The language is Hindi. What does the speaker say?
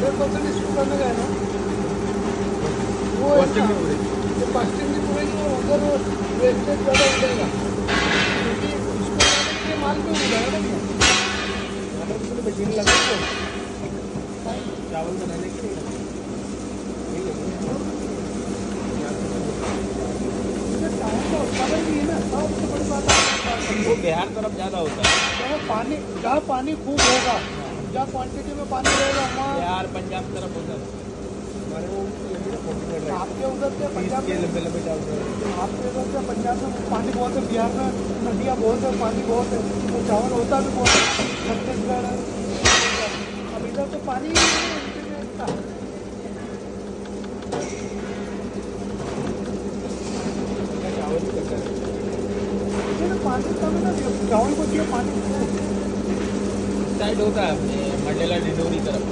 100% इसको करने गए ना वो फास्टिंग भी पूरेगी और उधर वेस्टेज ज़्यादा हो जाएगा क्योंकि इसको ये माल पे हो जाएगा ना मशीन लगा तो चावल बनाने के लिए वो बिहार तरफ ज़्यादा होता है। जहाँ पानी खूब होगा, जहाँ क्वांटिटी में पानी रहेगा वहाँ बिहार पंजाब तरफ होता है। आपके उधर से पंजाब के लंबे आपके उधर से पंजाब में पानी बहुत है, बिहार में नदियाँ बहुत है, पानी बहुत है, तो चावल होता भी बहुत है। छत्तीसगढ़ अब इधर तो पानी पानी कम है ना, चावल को दिया पानी साइड होता है अपने मंडला डिडोरी तरफ।